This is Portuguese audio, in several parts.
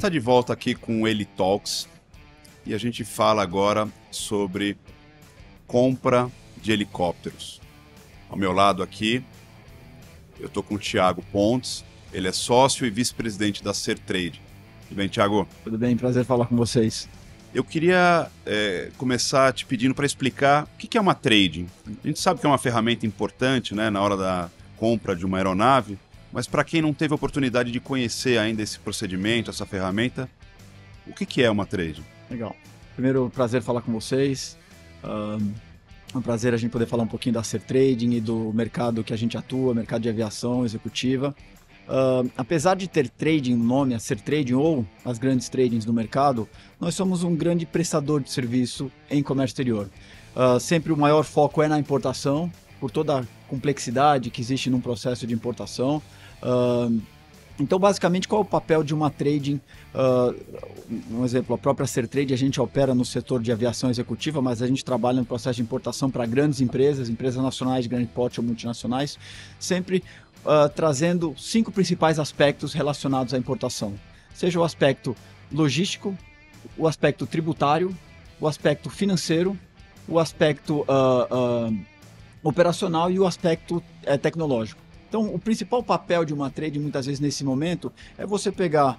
está de volta aqui com o Eli Talks e a gente fala agora sobre compra de helicópteros. Ao meu lado aqui, eu estou com o Thiago Pontes, ele é sócio e vice-presidente da Sertrade. Tudo bem, Thiago? Tudo bem, prazer falar com vocês. Eu queria começar te pedindo para explicar o que é uma trading. A gente sabe que é uma ferramenta importante, né, na hora da compra de uma aeronave, mas para quem não teve a oportunidade de conhecer ainda esse procedimento, essa ferramenta, o que é uma trading? Legal. Primeiro, prazer falar com vocês. É um prazer a gente poder falar um pouquinho da Sertrading e do mercado que a gente atua, mercado de aviação executiva. Apesar de ter trading no nome, a Sertrading ou as grandes tradings do mercado, nós somos um grande prestador de serviço em comércio exterior. Sempre o maior foco é na importação, por toda a complexidade que existe num processo de importação. Então, basicamente, qual é o papel de uma trading? Um exemplo, a própria Sertrade, a gente opera no setor de aviação executiva, mas a gente trabalha no processo de importação para grandes empresas, empresas nacionais, de grande porte ou multinacionais, sempre trazendo 5 principais aspectos relacionados à importação. Seja o aspecto logístico, o aspecto tributário, o aspecto financeiro, o aspecto operacional e o aspecto tecnológico. Então, o principal papel de uma trade, muitas vezes nesse momento, é você pegar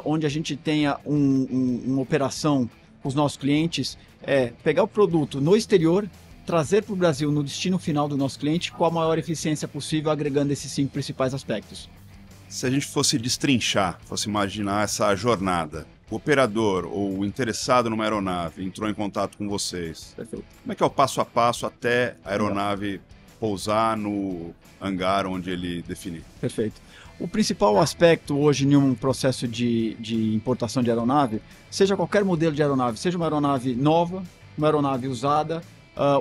onde a gente tenha uma operação com os nossos clientes, pegar o produto no exterior, trazer para o Brasil no destino final do nosso cliente com a maior eficiência possível, agregando esses 5 principais aspectos. Se a gente fosse destrinchar, fosse imaginar essa jornada, o operador ou o interessado numa aeronave entrou em contato com vocês. Perfeito. Como é que é o passo a passo até a aeronave pousar no hangar onde ele definir? Perfeito. O principal aspecto hoje em um processo de importação de aeronave, seja qualquer modelo de aeronave, seja uma aeronave nova, uma aeronave usada,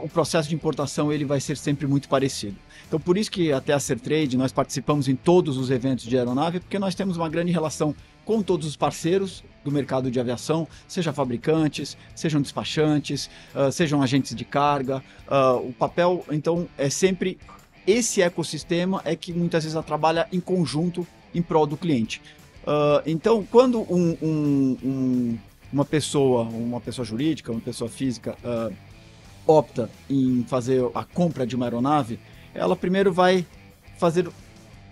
o processo de importação ele vai ser sempre muito parecido. Então, por isso que até a Sertrade nós participamos em todos os eventos de aeronave, porque nós temos uma grande relação com todos os parceiros do mercado de aviação, seja fabricantes, sejam despachantes, sejam agentes de carga. O papel, então, é sempre esse ecossistema é que muitas vezes trabalha em conjunto em prol do cliente. Então, quando uma pessoa jurídica, uma pessoa física, opta em fazer a compra de uma aeronave, ela primeiro vai fazer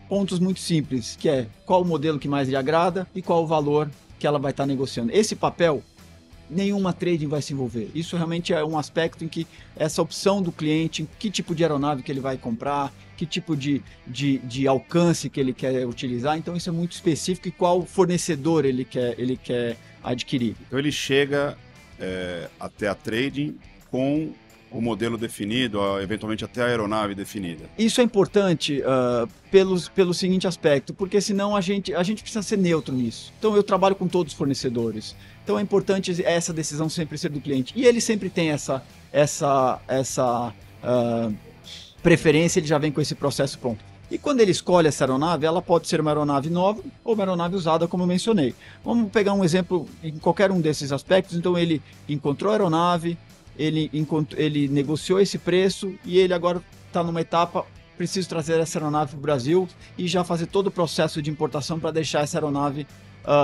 pontos muito simples, que é qual o modelo que mais lhe agrada e qual o valor que ela vai estar negociando. Esse papel, nenhuma trading vai se envolver. Isso realmente é um aspecto em que essa opção do cliente, que tipo de aeronave que ele vai comprar, que tipo de alcance que ele quer utilizar, então isso é muito específico e qual fornecedor ele quer adquirir. Então ele chega até a trading com o modelo definido, eventualmente até a aeronave definida. Isso é importante pelo seguinte aspecto, porque senão a gente precisa ser neutro nisso. Então eu trabalho com todos os fornecedores. Então é importante essa decisão sempre ser do cliente. E ele sempre tem essa preferência, ele já vem com esse processo pronto. E quando ele escolhe essa aeronave, ela pode ser uma aeronave nova ou uma aeronave usada, como eu mencionei. Vamos pegar um exemplo em qualquer um desses aspectos. Então ele encontrou a aeronave, ele negociou esse preço e ele agora está numa etapa, preciso trazer essa aeronave para o Brasil e já fazer todo o processo de importação para deixar essa aeronave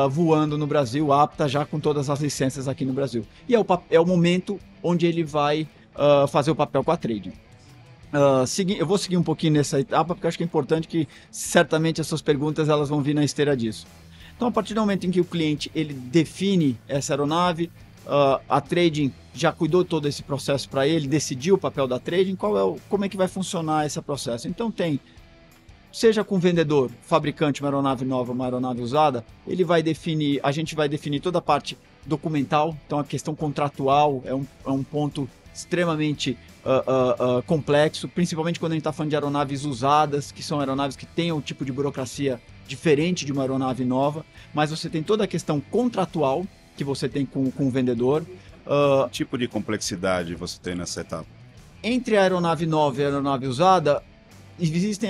voando no Brasil, apta já com todas as licenças aqui no Brasil. E é o momento onde ele vai fazer o papel com a trading. Eu vou seguir um pouquinho nessa etapa, porque eu acho que é importante que certamente essas perguntas elas vão vir na esteira disso. Então, a partir do momento em que o cliente ele define essa aeronave, a trading já cuidou todo esse processo para ele, decidiu o papel da trading, como é que vai funcionar esse processo. Então seja com o vendedor, fabricante, uma aeronave nova, uma aeronave usada, a gente vai definir toda a parte documental, então a questão contratual é um ponto extremamente complexo, principalmente quando a gente está falando de aeronaves usadas, que são aeronaves que têm um tipo de burocracia diferente de uma aeronave nova, mas você tem toda a questão contratual que você tem com o vendedor. Que tipo de complexidade você tem nessa etapa? Entre a aeronave nova e a aeronave usada, existem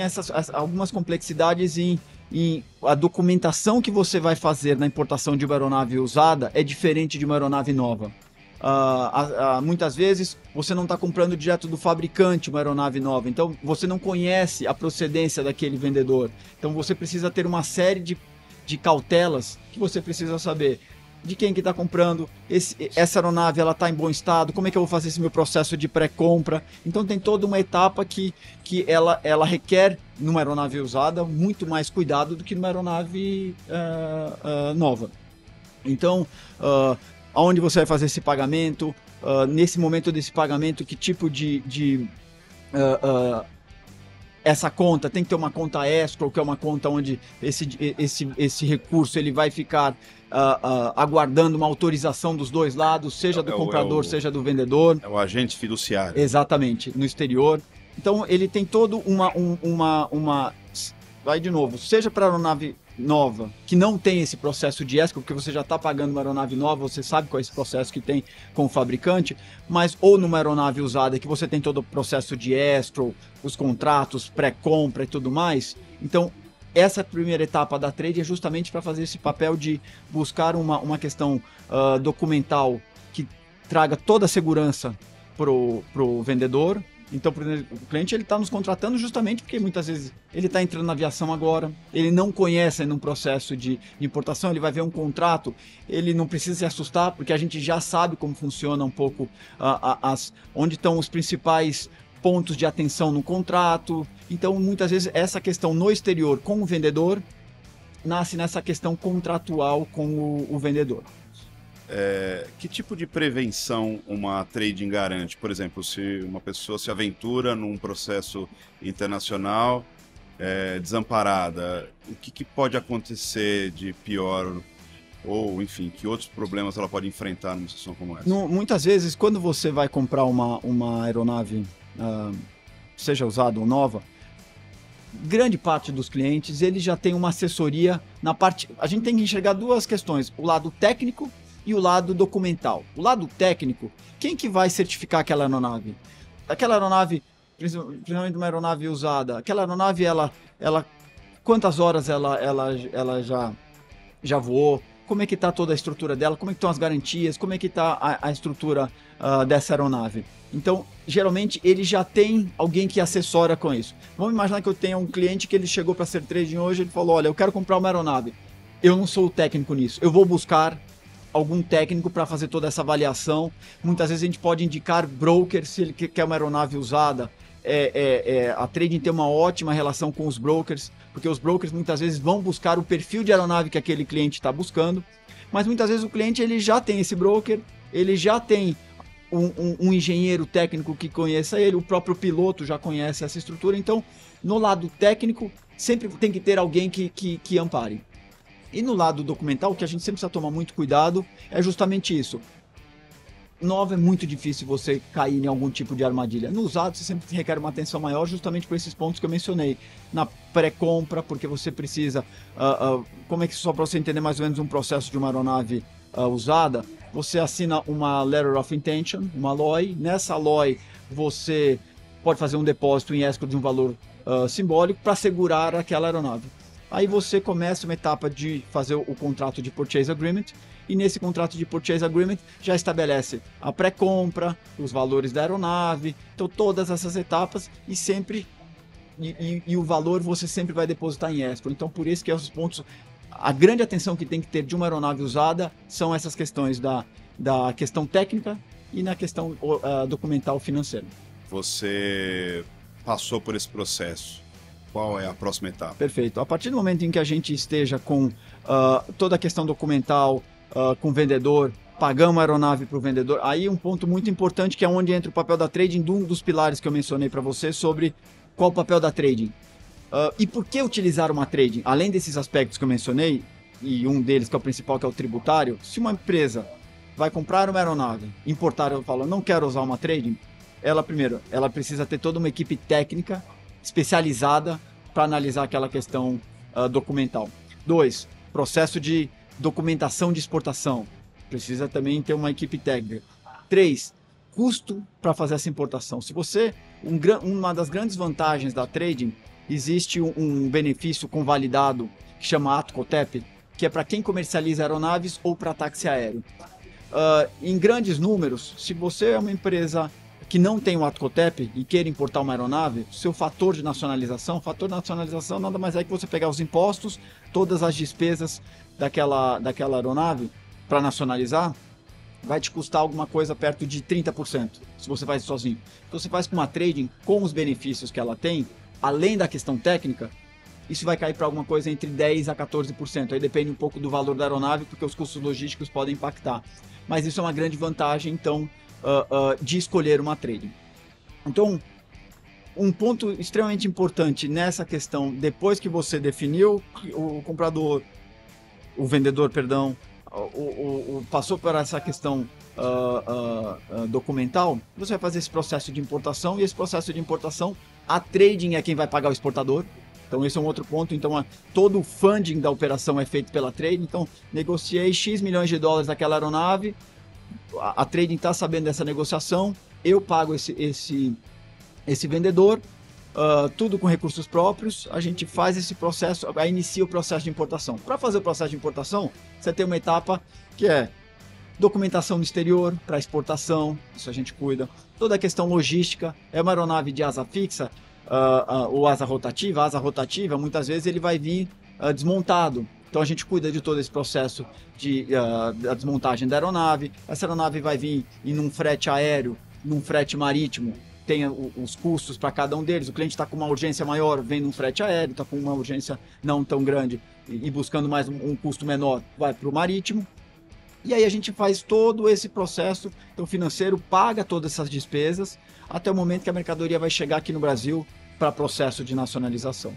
algumas complexidades em a documentação que você vai fazer na importação de uma aeronave usada é diferente de uma aeronave nova. Muitas vezes você não está comprando direto do fabricante uma aeronave nova, então você não conhece a procedência daquele vendedor. Então você precisa ter uma série de cautelas que você precisa saber. De quem que está comprando, essa aeronave ela está em bom estado, como é que eu vou fazer esse meu processo de pré-compra. Então tem toda uma etapa que ela requer, numa aeronave usada, muito mais cuidado do que numa aeronave nova. Então, aonde você vai fazer esse pagamento, nesse momento desse pagamento, que tipo de essa conta, tem que ter uma conta escrow, que é uma conta onde esse recurso ele vai ficar aguardando uma autorização dos dois lados, seja do comprador, seja do vendedor. É o agente fiduciário. Exatamente, no exterior. Então ele tem todo vai de novo, seja para aeronave nova, que não tem esse processo de escrow, porque você já está pagando uma aeronave nova, você sabe qual é esse processo que tem com o fabricante, mas ou numa aeronave usada, que você tem todo o processo de escrow, os contratos, pré-compra e tudo mais. Então, essa primeira etapa da trade é justamente para fazer esse papel de buscar uma questão documental que traga toda a segurança pro vendedor. Então, o cliente ele está nos contratando justamente porque muitas vezes ele está entrando na aviação agora, ele não conhece ainda um processo de importação, ele vai ver um contrato, ele não precisa se assustar porque a gente já sabe como funciona um pouco onde estão os principais pontos de atenção no contrato. Então, muitas vezes essa questão no exterior com o vendedor nasce nessa questão contratual com o vendedor. Que tipo de prevenção uma trading garante? Por exemplo, se uma pessoa se aventura num processo internacional desamparada, o que pode acontecer de pior? Ou, enfim, que outros problemas ela pode enfrentar numa situação como essa? Muitas vezes, quando você vai comprar uma aeronave, seja usada ou nova, grande parte dos clientes ele já tem uma assessoria na parte... A gente tem que enxergar duas questões, o lado técnico e o lado documental. O lado técnico, quem que vai certificar aquela aeronave? Aquela aeronave, principalmente uma aeronave usada, aquela aeronave, ela quantas horas ela já voou? Como é que está toda a estrutura dela? Como é que estão as garantias? Como é que está a estrutura dessa aeronave? Então, geralmente, ele já tem alguém que assessora com isso. Vamos imaginar que eu tenha um cliente que ele chegou para ser trading hoje, ele falou, olha, eu quero comprar uma aeronave. Eu não sou o técnico nisso, eu vou buscar algum técnico para fazer toda essa avaliação. Muitas vezes a gente pode indicar broker se ele quer uma aeronave usada. A trading tem uma ótima relação com os brokers, porque os brokers muitas vezes vão buscar o perfil de aeronave que aquele cliente está buscando, mas muitas vezes o cliente ele já tem esse broker, ele já tem um engenheiro técnico que conheça ele, o próprio piloto já conhece essa estrutura. Então, no lado técnico, sempre tem que ter alguém que ampare. E no lado documental, o que a gente sempre precisa tomar muito cuidado é justamente isso. Nova é muito difícil você cair em algum tipo de armadilha. No usado, você sempre requer uma atenção maior justamente por esses pontos que eu mencionei. Na pré-compra, porque você precisa... como é que só para você entender mais ou menos um processo de uma aeronave usada, você assina uma Letter of Intention, uma LOI. Nessa LOI, você pode fazer um depósito em escrow de um valor simbólico para segurar aquela aeronave. Aí você começa uma etapa de fazer o contrato de Purchase Agreement, e nesse contrato de Purchase Agreement já estabelece a pré-compra, os valores da aeronave, então todas essas etapas, e sempre o valor você sempre vai depositar em escrow. Então por isso que esses pontos, a grande atenção que tem que ter de uma aeronave usada são essas questões da questão técnica e na questão documental financeira. Você passou por esse processo. Qual é a próxima etapa? Perfeito. A partir do momento em que a gente esteja com toda a questão documental, com o vendedor, pagamos a aeronave para o vendedor, aí um ponto muito importante que é onde entra o papel da trading, um dos pilares que eu mencionei para você sobre qual o papel da trading. E por que utilizar uma trading? Além desses aspectos que eu mencionei, e um deles que é o principal, que é o tributário, se uma empresa vai comprar uma aeronave, importar, eu falo, não quero usar uma trading, ela precisa ter toda uma equipe técnica especializada para analisar aquela questão documental. 2, processo de documentação de exportação. Precisa também ter uma equipe técnica. 3, custo para fazer essa importação. Se você, uma das grandes vantagens da trading, existe um benefício convalidado que chama ATCOTEP, que é para quem comercializa aeronaves ou para táxi aéreo. Em grandes números, se você é uma empresa que não tem o Atcotep e queira importar uma aeronave, seu fator de nacionalização nada mais é que você pegar os impostos, todas as despesas daquela aeronave para nacionalizar, vai te custar alguma coisa perto de 30%, se você faz sozinho. Então você faz com uma trading, com os benefícios que ela tem, além da questão técnica, isso vai cair para alguma coisa entre 10% a 14%. Aí depende um pouco do valor da aeronave, porque os custos logísticos podem impactar. Mas isso é uma grande vantagem, então, de escolher uma trading. Então, um ponto extremamente importante nessa questão, depois que você definiu o comprador, o vendedor, perdão, passou por essa questão documental, você vai fazer esse processo de importação, e esse processo de importação, a trading é quem vai pagar o exportador. Então esse é um outro ponto. Então todo o funding da operação é feito pela trading. Então negociei X milhões de dólares daquela aeronave, a trading está sabendo dessa negociação, eu pago esse vendedor, tudo com recursos próprios, a gente faz esse processo, aí inicia o processo de importação. Para fazer o processo de importação, você tem uma etapa que é documentação no exterior para exportação, isso a gente cuida. Toda a questão logística, é uma aeronave de asa fixa, ou asa rotativa. A asa rotativa, muitas vezes ele vai vir desmontado. Então a gente cuida de todo esse processo da desmontagem da aeronave. Essa aeronave vai vir em um frete aéreo, num frete marítimo, tem os custos para cada um deles. O cliente está com uma urgência maior, vem num frete aéreo, está com uma urgência não tão grande e buscando mais um custo menor, vai para o marítimo. E aí a gente faz todo esse processo. Então o financeiro paga todas essas despesas até o momento que a mercadoria vai chegar aqui no Brasil para processo de nacionalização.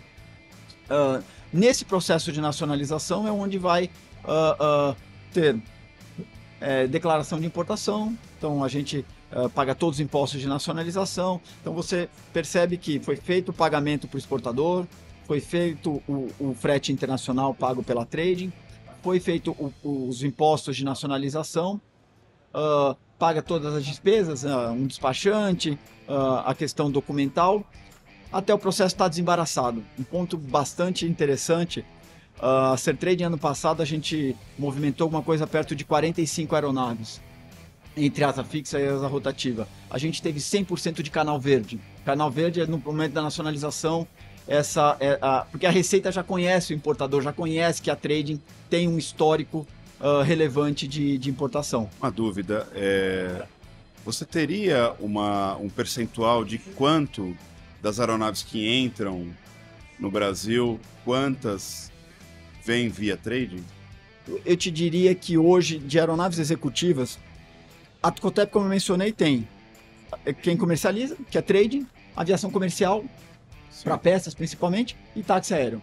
Nesse processo de nacionalização é onde vai ter declaração de importação. Então a gente paga todos os impostos de nacionalização. Então você percebe que foi feito o pagamento para o exportador, foi feito o frete internacional pago pela trading, foi feito os impostos de nacionalização, paga todas as despesas, um despachante, a questão documental, até o processo estar desembaraçado. Um ponto bastante interessante, a Sertrading ano passado a gente movimentou alguma coisa perto de 45 aeronaves, entre asa fixa e asa rotativa. A gente teve 100% de canal verde. Canal verde é no momento da nacionalização, porque a Receita já conhece o importador, já conhece que a trading tem um histórico relevante de importação. Uma dúvida, você teria um percentual de quanto das aeronaves que entram no Brasil, quantas vêm via trading? Eu te diria que hoje, de aeronaves executivas, a Atcotep, como eu mencionei, tem quem comercializa, que é trading, aviação comercial, para peças principalmente, e táxi aéreo.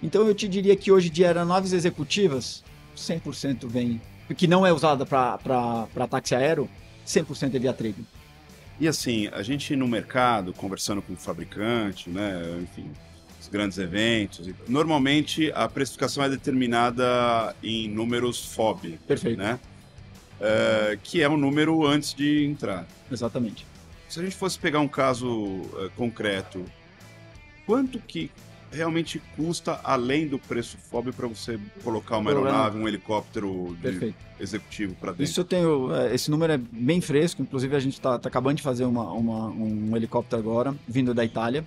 Então eu te diria que hoje de aeronaves executivas, 100% vem, que não é usada para táxi aéreo, 100% é via trading. E assim, a gente no mercado, conversando com o fabricante, né, enfim, os grandes eventos, normalmente a precificação é determinada em números FOB. Perfeito. Né? Que é um número antes de entrar. Exatamente. Se a gente fosse pegar um caso concreto, quanto que realmente custa além do preço FOB para você colocar uma aeronave, um helicóptero executivo para dentro? Isso eu tenho, esse número é bem fresco, inclusive a gente está acabando de fazer um helicóptero agora, vindo da Itália,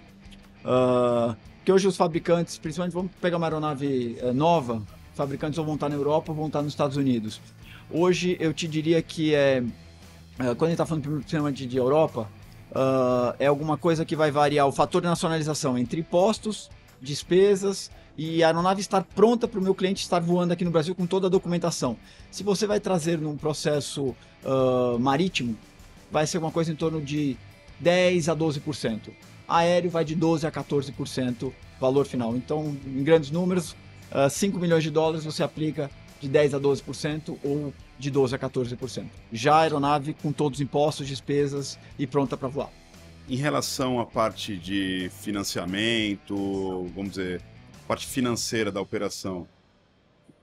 que hoje os fabricantes, principalmente vamos pegar uma aeronave nova, fabricantes ou vão estar na Europa ou vão estar nos Estados Unidos. Hoje eu te diria que quando a gente está falando principalmente de Europa, é alguma coisa que vai variar o fator de nacionalização entre impostos, despesas e a aeronave estar pronta para o meu cliente estar voando aqui no Brasil com toda a documentação. Se você vai trazer num processo marítimo, vai ser uma coisa em torno de 10% a 12%. Aéreo vai de 12% a 14% valor final. Então, em grandes números, 5 milhões de dólares você aplica de 10% a 12% ou de 12% a 14%. Já a aeronave com todos os impostos, despesas e pronta para voar. Em relação à parte de financiamento, vamos dizer, parte financeira da operação,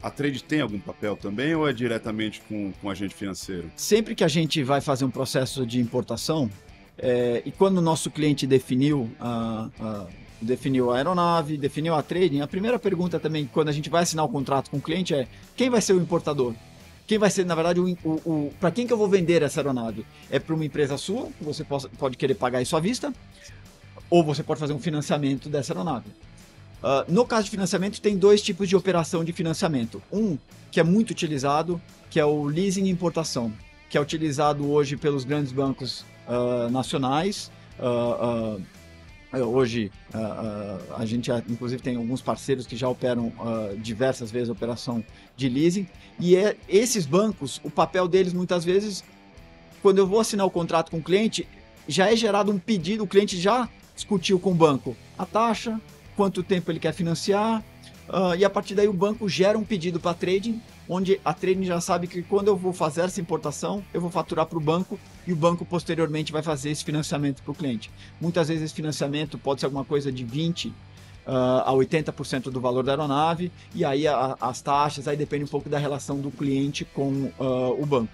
a trade tem algum papel também ou é diretamente com o agente financeiro? Sempre que a gente vai fazer um processo de importação, e quando o nosso cliente definiu a aeronave, definiu a trading, a primeira pergunta também, quando a gente vai assinar o contrato com o cliente é: quem vai ser o importador? quem vai ser, na verdade, para quem que eu vou vender essa aeronave? É para uma empresa sua, que você pode querer pagar isso à vista, ou você pode fazer um financiamento dessa aeronave. No caso de financiamento, tem dois tipos de operação de financiamento. Um, que é muito utilizado, que é o leasing e importação, que é utilizado hoje pelos grandes bancos nacionais. Hoje, a gente inclusive tem alguns parceiros que já operam diversas vezes a operação de leasing. E esses bancos, o papel deles muitas vezes, quando eu vou assinar o contrato com o cliente, já é gerado um pedido, o cliente já discutiu com o banco a taxa, quanto tempo ele quer financiar, e a partir daí o banco gera um pedido para a trading, onde a trading já sabe que quando eu vou fazer essa importação, eu vou faturar para o banco e o banco posteriormente vai fazer esse financiamento para o cliente. Muitas vezes esse financiamento pode ser alguma coisa de 20% a 80% do valor da aeronave, e aí as taxas, aí depende um pouco da relação do cliente com o banco.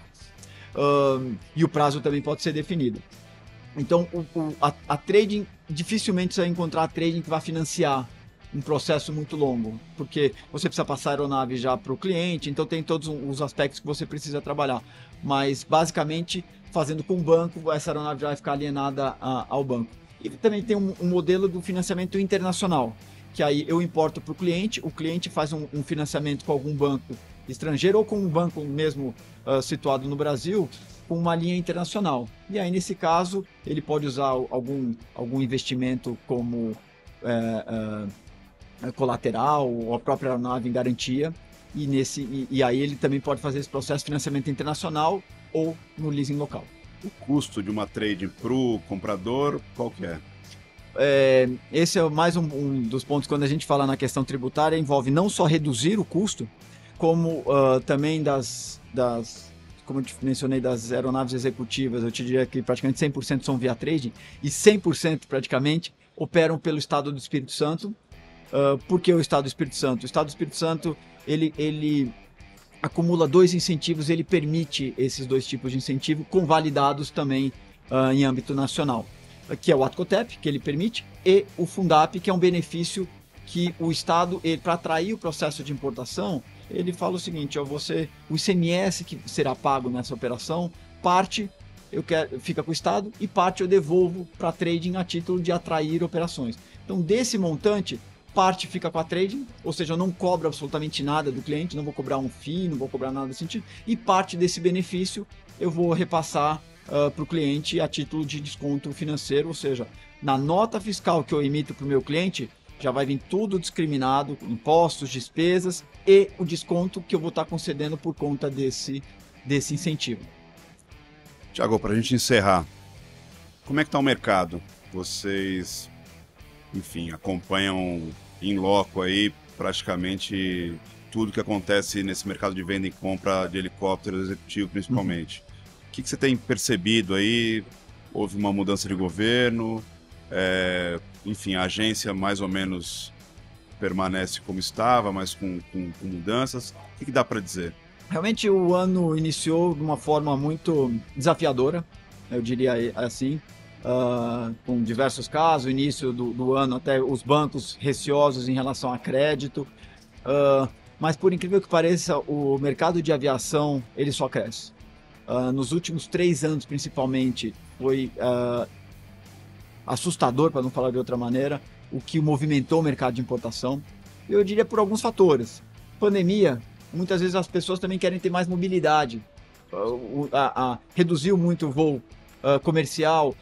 E o prazo também pode ser definido. Então, a trading, dificilmente você vai encontrar a trading que vai financiar um processo muito longo, porque você precisa passar a aeronave já para o cliente, então tem todos os aspectos que você precisa trabalhar. Mas, basicamente, fazendo com o banco, essa aeronave já vai ficar alienada ao banco. E também tem um modelo do financiamento internacional, que aí eu importo para o cliente faz um financiamento com algum banco estrangeiro ou com um banco mesmo situado no Brasil, com uma linha internacional. E aí, nesse caso, ele pode usar algum investimento como colateral ou a própria aeronave em garantia. E aí ele também pode fazer esse processo de financiamento internacional ou no leasing local. O custo de uma trade para o comprador, qual que é? Esse é mais um dos pontos quando a gente fala na questão tributária, envolve não só reduzir o custo, como também como eu te mencionei, das aeronaves executivas, eu te diria que praticamente 100% são via trading e 100% praticamente operam pelo Estado do Espírito Santo. Por que o Estado do Espírito Santo? O Estado do Espírito Santo, ele acumula dois incentivos, ele permite esses dois tipos de incentivo convalidados também em âmbito nacional, que é o ATCOTEP, que ele permite, e o Fundap, que é um benefício que o Estado, para atrair o processo de importação, ele fala o seguinte: o ICMS que será pago nessa operação, parte fica com o Estado e parte eu devolvo para a trading a título de atrair operações. Então, desse montante, parte fica com a trading, ou seja, eu não cobro absolutamente nada do cliente, não vou cobrar um FII, não vou cobrar nada desse sentido, e parte desse benefício eu vou repassar para o cliente a título de desconto financeiro, ou seja, na nota fiscal que eu emito para o meu cliente, já vai vir tudo discriminado, impostos, despesas e o desconto que eu vou estar concedendo por conta desse incentivo. Tiago, para a gente encerrar, como é que está o mercado? Vocês, enfim, acompanham em loco aí praticamente tudo que acontece nesse mercado de venda e compra de helicópteros executivos, principalmente. O que você tem percebido aí? Houve uma mudança de governo? Enfim, a agência mais ou menos permanece como estava, mas com mudanças. O que dá para dizer? Realmente o ano iniciou de uma forma muito desafiadora, eu diria assim, com diversos casos, início do ano até os bancos receosos em relação a crédito, mas por incrível que pareça, o mercado de aviação ele só cresce. Nos últimos 3 anos, principalmente, foi assustador, para não falar de outra maneira, o que movimentou o mercado de importação. Eu diria por alguns fatores. Pandemia, muitas vezes as pessoas também querem ter mais mobilidade. Reduziu muito o voo comercial,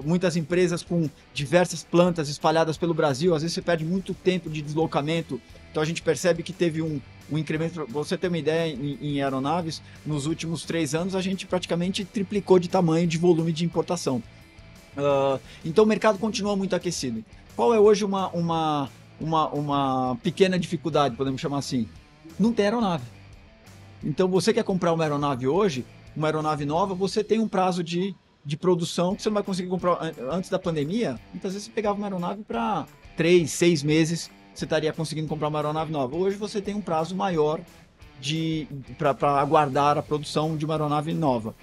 muitas empresas com diversas plantas espalhadas pelo Brasil, às vezes você perde muito tempo de deslocamento, então a gente percebe que teve um incremento. Pra você ter uma ideia, em aeronaves, nos últimos 3 anos a gente praticamente triplicou de tamanho de volume de importação. Então o mercado continua muito aquecido. Qual é hoje uma pequena dificuldade, podemos chamar assim? Não tem aeronave. Então você quer comprar uma aeronave hoje, uma aeronave nova, você tem um prazo de produção que você não vai conseguir comprar antes da pandemia. Muitas vezes você pegava uma aeronave para 3, 6 meses, você estaria conseguindo comprar uma aeronave nova. Hoje você tem um prazo maior para aguardar a produção de uma aeronave nova.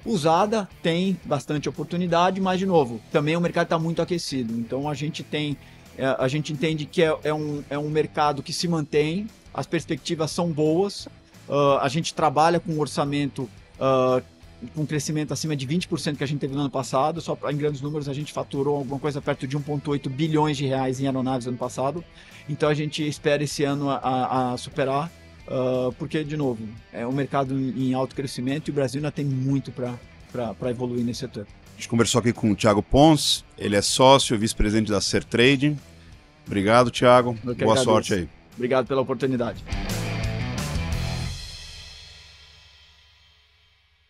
Usada tem bastante oportunidade, mas de novo, também o mercado está muito aquecido. Então a gente entende que é um mercado que se mantém, as perspectivas são boas, A gente trabalha com um orçamento com crescimento acima de 20% que a gente teve no ano passado. Só em grandes números, a gente faturou alguma coisa perto de 1,8 bilhões de reais em aeronaves no ano passado. Então a gente espera esse ano a superar, porque, de novo, é um mercado em alto crescimento e o Brasil ainda tem muito para evoluir nesse setor. A gente conversou aqui com o Thiago Pons, ele é sócio, vice-presidente da Sertrading. Obrigado, Thiago. Boa sorte aí. Obrigado pela oportunidade.